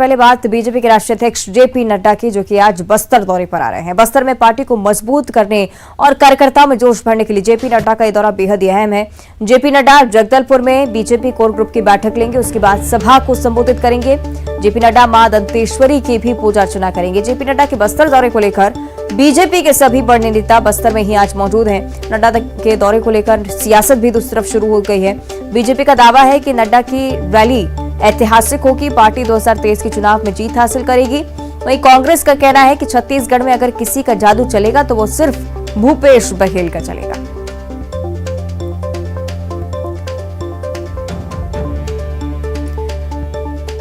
पहले बात बीजेपी के राष्ट्रीय अध्यक्ष जेपी नड्डा की, जो कि आज बस्तर दौरे पर आ रहे हैं। बस्तर में पार्टी को मजबूत करने और कार्यकर्ताओं में जोश भरने के लिए जेपी नड्डा का यह दौरा बेहद ही अहम है। जेपी नड्डा जगदलपुर में बीजेपी कोर ग्रुप की बैठक लेंगे, उसके बाद सभा को संबोधित करेंगे। जेपी नड्डा मां दंतेश्वरी की भी पूजा अर्चना करेंगे। जेपी नड्डा के बस्तर दौरे को लेकर बीजेपी के सभी बड़े नेता बस्तर में ही आज मौजूद हैं। नड्डा के दौरे को लेकर सियासत भी दूसरी तरफ शुरू हो गई है। बीजेपी का दावा है कि नड्डा की रैली ऐतिहासिक होगी, पार्टी 2023 के चुनाव में जीत हासिल करेगी। वहीं कांग्रेस का कहना है कि छत्तीसगढ़ में अगर किसी का जादू चलेगा तो वो सिर्फ भूपेश बघेल का चलेगा।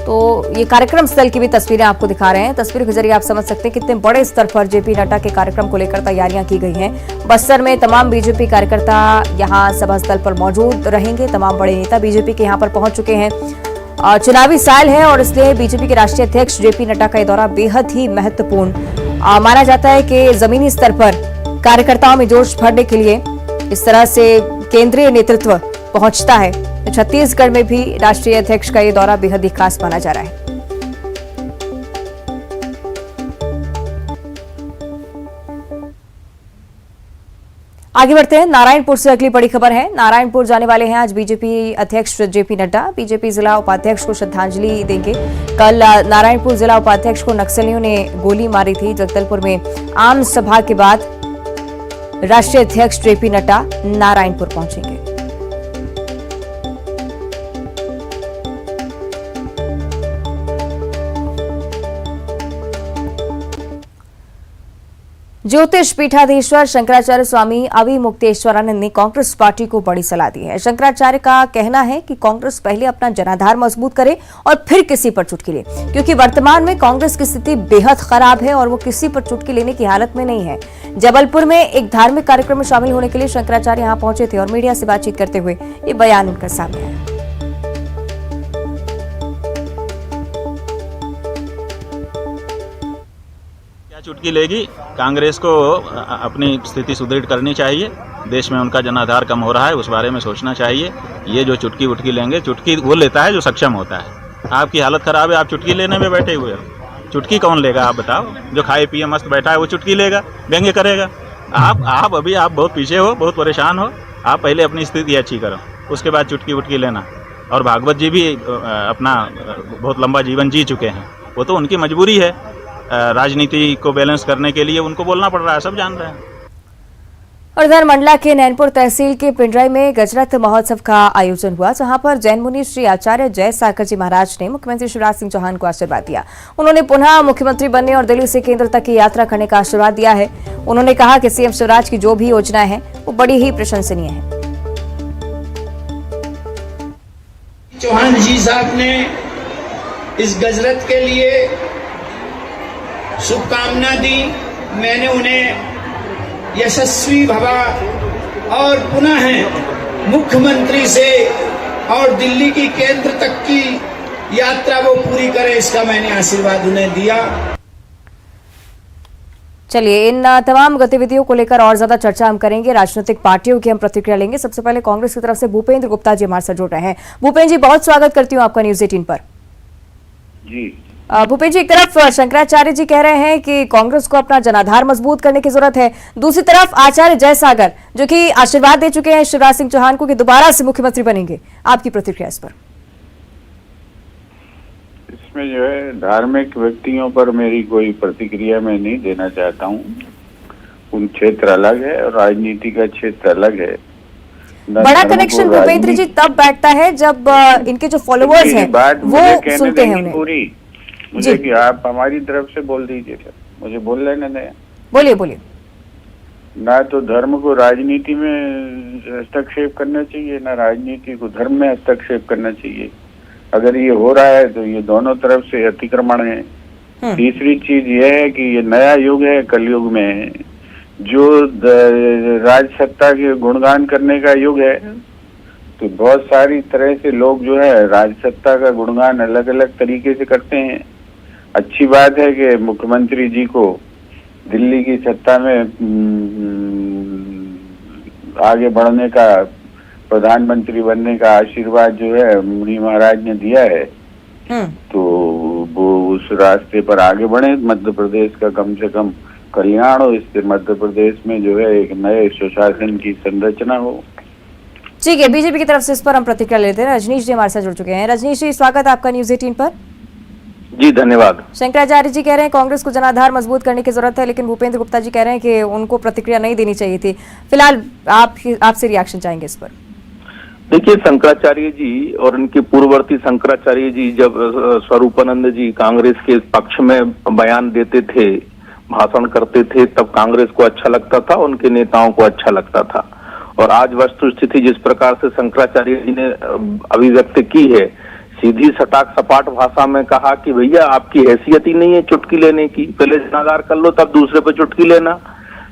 तो ये कार्यक्रम स्थल की भी तस्वीरें आपको दिखा रहे हैं। तस्वीर के जरिए आप समझ सकते हैं कितने बड़े स्तर पर जेपी नड्डा के कार्यक्रम को लेकर तैयारियां की गई हैं। बस्तर में तमाम बीजेपी कार्यकर्ता यहां सभा स्थल पर मौजूद रहेंगे। तमाम बड़े नेता बीजेपी के यहां पर पहुंच चुके हैं। चुनावी साल है और इसलिए बीजेपी के राष्ट्रीय अध्यक्ष जेपी नड्डा का यह दौरा बेहद ही महत्वपूर्ण माना जाता है कि जमीनी स्तर पर कार्यकर्ताओं में जोश भरने के लिए इस तरह से केंद्रीय नेतृत्व पहुंचता है। छत्तीसगढ़ में भी राष्ट्रीय अध्यक्ष का यह दौरा बेहद ही खास माना जा रहा है। आगे बढ़ते हैं, नारायणपुर से अगली बड़ी खबर है। नारायणपुर जाने वाले हैं आज बीजेपी अध्यक्ष जेपी नड्डा। बीजेपी जिला उपाध्यक्ष को श्रद्धांजलि देंगे। कल नारायणपुर जिला उपाध्यक्ष को नक्सलियों ने गोली मारी थी। जगदलपुर में आम सभा के बाद राष्ट्रीय अध्यक्ष जेपी नड्डा नारायणपुर पहुंचेंगे। ज्योतिष पीठाधीश्वर शंकराचार्य स्वामी अविमुक्तेश्वरानंद ने कांग्रेस पार्टी को बड़ी सलाह दी है। शंकराचार्य का कहना है कि कांग्रेस पहले अपना जनाधार मजबूत करे और फिर किसी पर चुटकी ले, क्योंकि वर्तमान में कांग्रेस की स्थिति बेहद खराब है और वो किसी पर चुटकी लेने की हालत में नहीं है। जबलपुर में एक धार्मिक कार्यक्रम में शामिल होने के लिए शंकराचार्य यहां पहुंचे थे और मीडिया से बातचीत करते हुए ये बयान उनका सामने आया। चुटकी लेगी, कांग्रेस को अपनी स्थिति सुदृढ़ करनी चाहिए। देश में उनका जनाधार कम हो रहा है, उस बारे में सोचना चाहिए। ये जो चुटकी उटकी लेंगे, चुटकी वो लेता है जो सक्षम होता है। आपकी हालत खराब है, आप चुटकी लेने में बैठे हुए हो। चुटकी कौन लेगा आप बताओ? जो खाए पिए मस्त बैठा है वो चुटकी लेगा, व्यंग्य करेगा। आप अभी आप बहुत पीछे हो, बहुत परेशान हो। आप पहले अपनी स्थिति अच्छी करो, उसके बाद चुटकी उटकी लेना। और भागवत जी भी अपना बहुत लंबा जीवन जी चुके हैं, वो तो उनकी मजबूरी है। राजनीति को बैलेंस करने के लिए उनको बोलना पड़ रहा है, सब जान रहे हैं। और इधर मंडला के नैनपुर तहसील के पिंडराई में गजरथ महोत्सव का आयोजन हुआ, जहां पर जैन मुनि श्री आचार्य जय सागर जी महाराज ने मुख्यमंत्री शिवराज सिंह चौहान को आशीर्वाद दिया। उन्होंने पुनः मुख्यमंत्री बनने और दिल्ली से केंद्र तक की यात्रा करने का आशीर्वाद दिया है। उन्होंने कहा कि सीएम शिवराज की जो भी योजनाएं हैं वो बड़ी ही प्रशंसनीय है। चौहान जी साहब ने इस गजरथ के लिए शुभकामना दी। मैंने उन्हें यशस्वी भवा और पुनः मुख्यमंत्री से और दिल्ली की केंद्र तक की यात्रा वो पूरी करे, इसका मैंने आशीर्वाद उन्हें दिया। चलिए, इन तमाम गतिविधियों को लेकर और ज्यादा चर्चा हम करेंगे। राजनीतिक पार्टियों की हम प्रतिक्रिया लेंगे। सबसे पहले कांग्रेस की तरफ से भूपेंद्र गुप्ता जी हमारे साथ जुड़ रहे हैं। भूपेंद्र जी, बहुत स्वागत करती हूँ आपका न्यूज 18 पर। जी भूपेंद्र जी, एक तरफ शंकराचार्य जी कह रहे हैं कि कांग्रेस को अपना जनाधार मजबूत करने की जरूरत है, दूसरी तरफ आचार्य जय सागर जो कि आशीर्वाद दे चुके हैं शिवराज सिंह चौहान को कि दोबारा से मुख्यमंत्री बनेंगे। आपकी प्रतिक्रिया इस पर? इसमें जो है धार्मिक व्यक्तियों पर मेरी कोई प्रतिक्रिया मैं नहीं देना चाहता हूँ। उन क्षेत्र अलग है और राजनीति का क्षेत्र अलग है। बड़ा कनेक्शन भूपेंद्र जी तब बैठता है जब इनके जो फॉलोअर्स हैं वो सुनते हैं उन्हें। मुझे कि आप हमारी तरफ से बोल दीजिए सर, मुझे बोल लेने दें। बोलिए बोलिए। ना तो धर्म को राजनीति में हस्तक्षेप करना चाहिए, ना राजनीति को धर्म में हस्तक्षेप करना चाहिए। अगर ये हो रहा है तो ये दोनों तरफ से अतिक्रमण है। तीसरी चीज ये है कि ये नया युग है, कलयुग में है, जो राज सत्ता के गुणगान करने का युग है। तो बहुत सारी तरह से लोग जो है राज सत्ता का गुणगान अलग अलग तरीके से करते हैं। अच्छी बात है कि मुख्यमंत्री जी को दिल्ली की सत्ता में आगे बढ़ने का, प्रधानमंत्री बनने का आशीर्वाद जो है मुनि महाराज ने दिया है। तो वो उस रास्ते पर आगे बढ़े, मध्य प्रदेश का कम से कम कल्याण हो, इससे मध्य प्रदेश में जो है एक नए सुशासन की संरचना हो। ठीक है, बीजेपी की तरफ से इस पर हम प्रतिक्रिया लेते हैं। रजनीश जी हमारे साथ जुड़ चुके हैं। रजनीश जी, स्वागत है आपका न्यूज 18 पर। जी धन्यवाद। शंकराचार्य जी कह रहे हैं कांग्रेस को जनाधार मजबूत करने की जरूरत है, लेकिन भूपेंद्र गुप्ता जी कह रहे हैं कि उनको प्रतिक्रिया नहीं देनी चाहिए थी। फिलहाल आपसे रिएक्शन चाहेंगे इस पर। देखिए, शंकराचार्य जी और इनके पूर्ववर्ती शंकराचार्य जी जब स्वरूपानंद जी कांग्रेस के पक्ष में बयान देते थे, भाषण करते थे, तब कांग्रेस को अच्छा लगता था, उनके नेताओं को अच्छा लगता था। और आज वस्तु स्थिति जिस प्रकार से शंकराचार्य जी ने अभिव्यक्त की है, सीधी सपाट भाषा में कहा कि भैया आपकी हैसियत ही नहीं है चुटकी लेने की, पहले जनाधार कर लो तब दूसरे पे चुटकी लेना।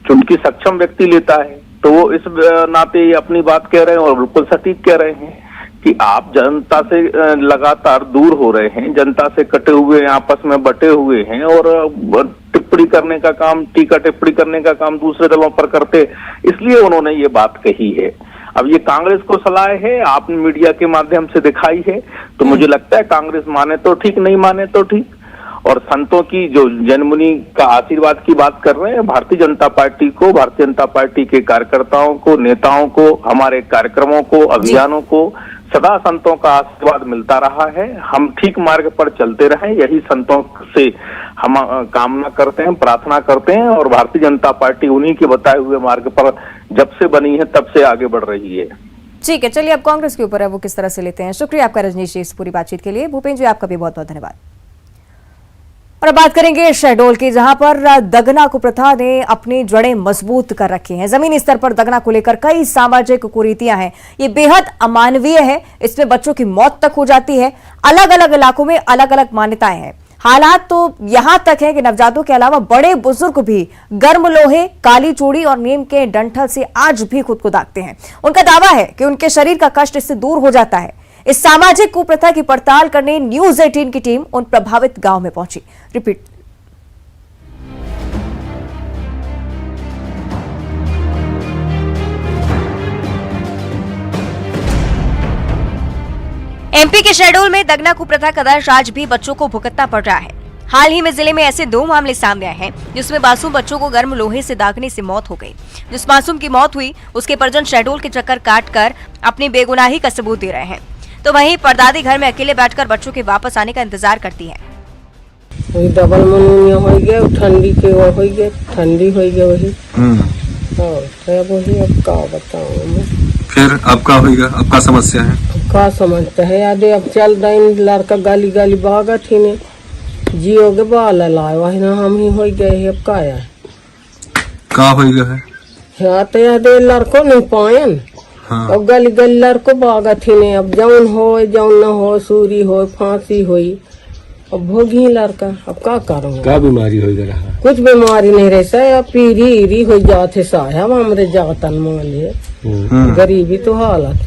चुटकी सक्षम व्यक्ति लेता है, तो वो इस नाते अपनी बात कह रहे हैं और बिल्कुल सटीक कह रहे हैं कि आप जनता से लगातार दूर हो रहे हैं, जनता से कटे हुए, आपस में बटे हुए हैं और टिप्पणी करने का काम, टीका टिप्पणी करने का काम दूसरे दलों पर करते, इसलिए उन्होंने ये बात कही है। अब ये कांग्रेस को सलाह है, आपने मीडिया के माध्यम से दिखाई है, तो मुझे लगता है कांग्रेस माने तो ठीक, नहीं माने तो ठीक। और संतों की जो जनमुनि का आशीर्वाद की बात कर रहे हैं, भारतीय जनता पार्टी को, भारतीय जनता पार्टी के कार्यकर्ताओं को, नेताओं को, हमारे कार्यक्रमों को, अभियानों को सदा संतों का आशीर्वाद मिलता रहा है। हम ठीक मार्ग पर चलते रहें, यही संतों से हम कामना करते हैं, प्रार्थना करते हैं। और भारतीय जनता पार्टी उन्हीं के बताए हुए मार्ग पर जब से बनी है तब से आगे बढ़ रही है। ठीक है, चलिए अब कांग्रेस के ऊपर है वो किस तरह से लेते हैं। शुक्रिया आपका रजनीश जी इस पूरी बातचीत के लिए। भूपेंद्र जी आपका भी बहुत बहुत धन्यवाद। और अब बात करेंगे शहडोल की, जहां पर दगना कुप्रथा ने अपनी जड़ें मजबूत कर रखी हैं। जमीनी स्तर पर दगना को लेकर कई सामाजिक कुरीतियां हैं। ये बेहद अमानवीय है, इसमें बच्चों की मौत तक हो जाती है। अलग अलग इलाकों में अलग अलग मान्यताएं हैं। हालात तो यहां तक है कि नवजातों के अलावा बड़े बुजुर्ग भी गर्म लोहे, काली चूड़ी और नीम के डंठल से आज भी खुद को दागते हैं। उनका दावा है कि उनके शरीर का कष्ट इससे दूर हो जाता है। इस सामाजिक कुप्रथा की पड़ताल करने न्यूज 18 की टीम उन प्रभावित गांव में पहुंची। रिपीट। एमपी के शहडोल में दगना कुप्रथा का दर्द आज भी बच्चों को भुगतना पड़ रहा है। हाल ही में जिले में ऐसे 2 मामले सामने आए हैं जिसमें मासूम बच्चों को गर्म लोहे से दागने से मौत हो गई। जिस मासूम की मौत हुई उसके परिजन शहडोल के चक्कर काटकर अपनी बेगुनाही का सबूत दे रहे हैं, तो वहीं परदादी घर में अकेले बैठकर बच्चों के वापस आने का इंतजार करती है। वही डबल मनोनिया हो गया, ठंडी के वो हो गया, ठंडी हो गया वही। वही अब का बताऊं मैं। फिर अब का होगा, अब का समस्या है? अब का समझते है याद, अब चल रही लड़का गाली गाली भागा थी ने जियो के बाल लाए वही ना हम ही हो गए। अब का है का होगा है या तो याद लड़को नहीं पायन। हाँ। अब गली गली लड़को भागा थी ने, अब जौन हो जौन न हो, सूरी हो फांसी हुई, अब भोगी लड़का। अब का करूँगा? का बीमारी हो रहा? कुछ बीमारी नहीं रहता है, अब पीरी हो जाते साहब हमारे जातन मान लिए गरीबी तो हालत।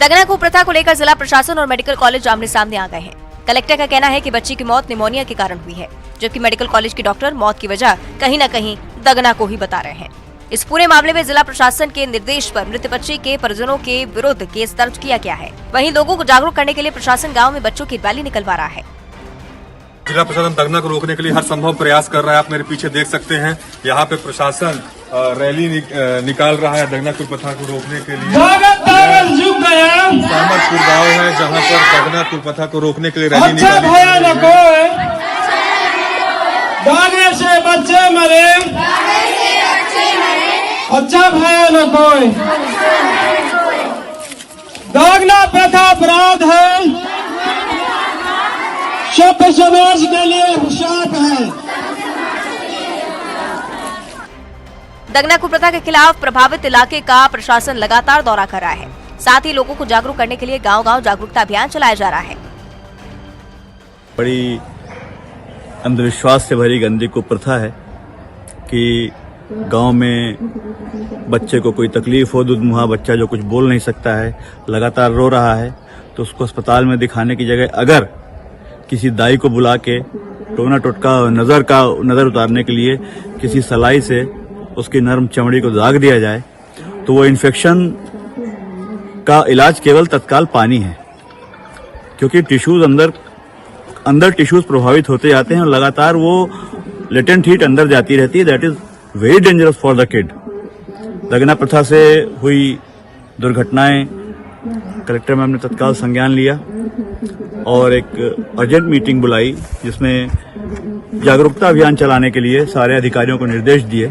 दगना कुप्रथा को लेकर जिला प्रशासन और मेडिकल कॉलेज आमने सामने आ गए हैं। कलेक्टर का कहना है कि बच्ची की मौत निमोनिया के कारण हुई है, जबकि मेडिकल कॉलेज के डॉक्टर मौत की वजह कहीं न कहीं दगना को ही बता रहे हैं। इस पूरे मामले में जिला प्रशासन के निर्देश पर मृत बच्चे के परिजनों के विरुद्ध केस दर्ज किया गया है। वहीं लोगों को जागरूक करने के लिए प्रशासन गाँव में बच्चों की रैली निकलवा रहा है। जिला प्रशासन दगना को रोकने के लिए हर संभव प्रयास कर रहा है। आप मेरे पीछे देख सकते हैं, यहाँ पे प्रशासन रैली निकाल रहा है दगना कुप्रथा को रोकने के लिए। सामतपुर गाँव है जहाँ पर दगना कुप्रथा को रोकने के लिए रैली निकाली। दागने से बच्चे मरे, अच्छा भया न कोई। दागना प्रथा अपराध है, सभ्य समाज के लिए अभिशाप है। दगना कुप्रथा के खिलाफ प्रभावित इलाके का प्रशासन लगातार दौरा कर रहा है। साथ ही लोगों को जागरूक करने के लिए गांव-गांव जागरूकता अभियान चलाया जा रहा है। बड़ी अंधविश्वास से भरी गंदी कुप्रथा है कि गांव में बच्चे को कोई तकलीफ हो, दुधमुहा बच्चा जो कुछ बोल नहीं सकता है, लगातार रो रहा है, तो उसको अस्पताल में दिखाने की जगह अगर किसी दाई को बुला के टोना टोटका नज़र उतारने के लिए किसी सलाई से उसकी नरम चमड़ी को दाग दिया जाए, तो वो इन्फेक्शन का इलाज केवल तत्काल पानी है, क्योंकि टिश्यूज अंदर अंदर टिश्यूज प्रभावित होते जाते हैं और लगातार वो लेटेंट हीट अंदर जाती रहती है। That is very dangerous for the kid. दगना प्रथा से हुई दुर्घटनाएं कलेक्टर मैम ने तत्काल संज्ञान लिया और एक अर्जेंट मीटिंग बुलाई जिसमें जागरूकता अभियान चलाने के लिए सारे अधिकारियों को निर्देश दिए।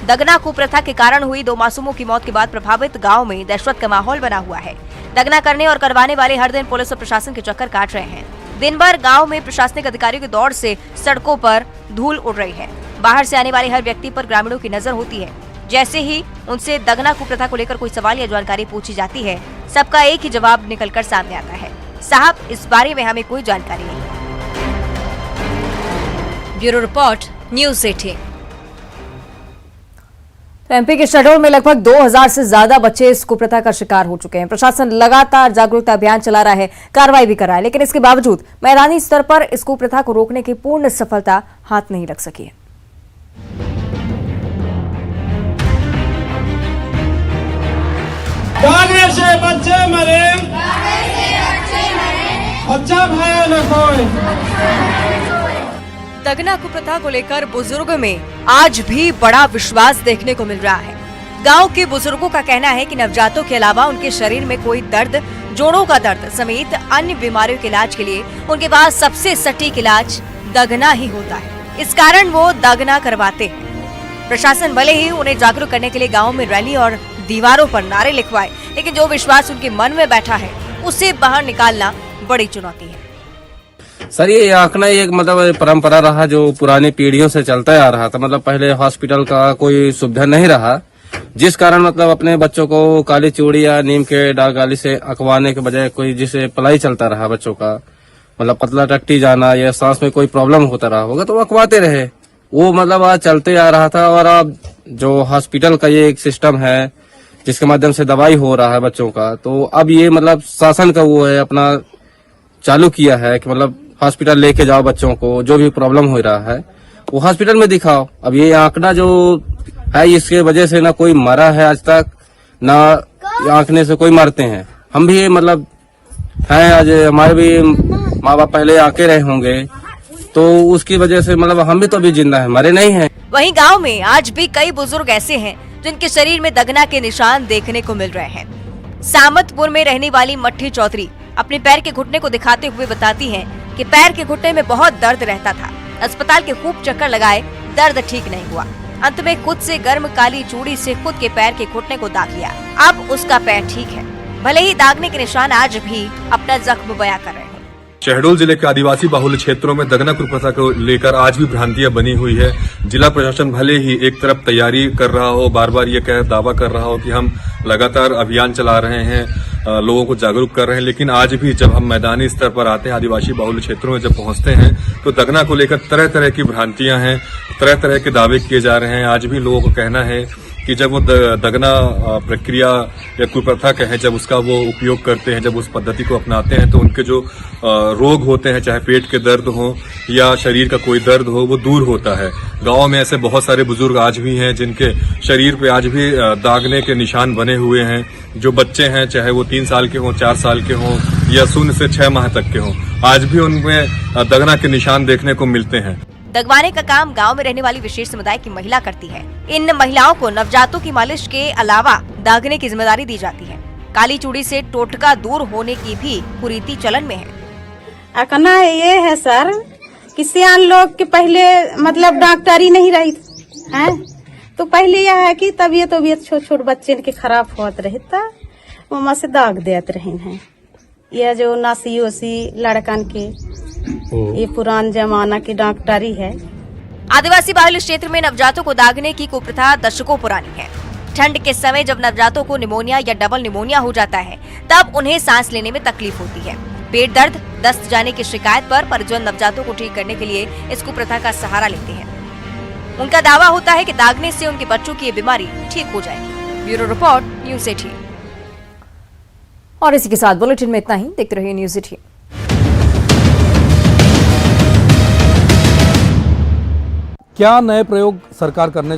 दगना कुप्रथा के कारण हुई 2 मासूमों की मौत के बाद प्रभावित गांव में दहशत का माहौल बना हुआ है। दगना करने और करवाने वाले हर दिन पुलिस और प्रशासन के चक्कर काट रहे हैं। दिन भर गांव में प्रशासनिक अधिकारियों की दौड़ से सड़कों पर धूल उड़ रही है। बाहर से आने वाले हर व्यक्ति पर ग्रामीणों की नजर होती है। जैसे ही उनसे दगना कुप्रथा को लेकर कोई सवाल या जानकारी पूछी जाती है, सबका एक ही जवाब निकलकर सामने आता है, साहब इस बारे में हमें कोई जानकारी नहीं। Bureau report, news 18। एमपी के शहडोल में लगभग 2000 से ज्यादा बच्चे इस कुप्रथा का शिकार हो चुके हैं। प्रशासन लगातार जागरूकता अभियान चला रहा है, कार्रवाई भी कर रहा है, लेकिन इसके बावजूद मैदानी स्तर पर इस कुप्रथा को रोकने की पूर्ण सफलता हाथ नहीं लग सकी है। दागने से बच्चे मरे, बच्चा भाया न कोई। दगना कुप्रथा को लेकर बुजुर्गों में आज भी बड़ा विश्वास देखने को मिल रहा है। गांव के बुजुर्गों का कहना है कि नवजातों के अलावा उनके शरीर में कोई दर्द, जोड़ों का दर्द समेत अन्य बीमारियों के इलाज के लिए उनके पास सबसे सटीक इलाज दगना ही होता है। इस कारण वो दगना करवाते हैं। प्रशासन भले ही उन्हें जागरूक करने के लिए गाँव में रैली और दीवारों पर नारे लिखवाए, लेकिन जो विश्वास उनके मन में बैठा है उसे बाहर निकालना बड़ी चुनौती है। सर ये आंकना एक मतलब परंपरा रहा जो पुरानी पीढ़ियों से चलता आ रहा था। मतलब पहले हॉस्पिटल का कोई सुविधा नहीं रहा, जिस कारण मतलब अपने बच्चों को काली चूड़ी या नीम के डालगाली से अकवाने के बजाय कोई जिसे पलाई चलता रहा बच्चों का, मतलब पतला टट्टी जाना या सांस में कोई प्रॉब्लम होता रहा होगा तो अकवाते रहे। वो मतलब आज चलते आ रहा था। और अब जो हॉस्पिटल का ये एक सिस्टम है जिसके माध्यम से दवाई हो रहा है बच्चों का, तो अब ये मतलब शासन का वो है अपना चालू किया है कि मतलब हॉस्पिटल लेके जाओ बच्चों को, जो भी प्रॉब्लम हो रहा है वो हॉस्पिटल में दिखाओ। अब ये आंकड़ा जो है इसके वजह से ना कोई मरा है आज तक, ना आंकने से कोई मरते हैं। हम भी मतलब हैं, आज हमारे भी माँ बाप पहले आके रहे होंगे तो उसकी वजह से मतलब हम भी तो अभी जिंदा हैं, मरे नहीं हैं। वहीं गांव में आज भी कई बुजुर्ग ऐसे हैं जिनके शरीर में दगना के निशान देखने को मिल रहे हैं। सामतपुर में रहने वाली मट्ठी चौधरी अपने पैर के घुटने को दिखाते हुए बताती हैं कि पैर के घुटने में बहुत दर्द रहता था। अस्पताल के खूब चक्कर लगाए, दर्द ठीक नहीं हुआ। अंत में खुद से गर्म काली चूड़ी से खुद के पैर के घुटने को दाग लिया। अब उसका पैर ठीक है, भले ही दागने के निशान आज भी अपना जख्म बयां कर रहे हैं। शहडोल जिले के आदिवासी बाहुल्य क्षेत्रों में दगना कुप्रथा को लेकर आज भी भ्रांतियां बनी हुई है। जिला प्रशासन भले ही एक तरफ तैयारी कर रहा हो, बार बार ये दावा कर रहा हो कि हम लगातार अभियान चला रहे हैं, लोगों को जागरूक कर रहे हैं, लेकिन आज भी जब हम मैदानी स्तर पर आते हैं, आदिवासी बाहुल्य क्षेत्रों में जब पहुंचते हैं तो दगना को लेकर तरह तरह की भ्रांतियां हैं, तरह तरह के दावे किए जा रहे हैं। आज भी लोगों का कहना है कि जब वो दगना प्रक्रिया या कुप्रथा कहें, जब उसका वो उपयोग करते हैं, जब उस पद्धति को अपनाते हैं तो उनके जो रोग होते हैं, चाहे पेट के दर्द हो या शरीर का कोई दर्द हो, वो दूर होता है। गांव में ऐसे बहुत सारे बुजुर्ग आज भी हैं जिनके शरीर पे आज भी दागने के निशान बने हुए हैं। जो बच्चे हैं, चाहे वो 3 साल के हों, 4 साल के हों या 0 से 6 माह तक के हों, आज भी उनमें दगना के निशान देखने को मिलते हैं। दगवाने का काम गांव में रहने वाली विशेष समुदाय की महिला करती है। इन महिलाओं को नवजातों की मालिश के अलावा दागने की जिम्मेदारी दी जाती है। काली चूड़ी से टोटका दूर होने की भी कुरीति चलन में है। अकना ये है सर कि सियान लोग के पहले मतलब डॉक्टरी नहीं रही है, तो पहले यह है कि तबीयत छोट छोट बच्चे के खराब होत रहता, मम्मा से दाग देते रहे हैं। यह जो नासी ओसी लड़कन के ये पुरान जमाना की डॉक्टरी है। आदिवासी बाहुल्य क्षेत्र में नवजातों को दागने की कुप्रथा दशकों पुरानी है। ठंड के समय जब नवजातों को निमोनिया या डबल निमोनिया हो जाता है, तब उन्हें सांस लेने में तकलीफ होती है। पेट दर्द, दस्त जाने की शिकायत पर परिजन नवजातों को ठीक करने के लिए इस कुप्रथा का सहारा लेते हैं। उनका दावा होता है कि दागने से उनके बच्चों की ये बीमारी ठीक हो जाएगी। Bureau report, news 18। और इसी के साथ बुलेटिन में इतना ही। देखते रहिए न्यूज़ 18। क्या नए प्रयोग सरकार करने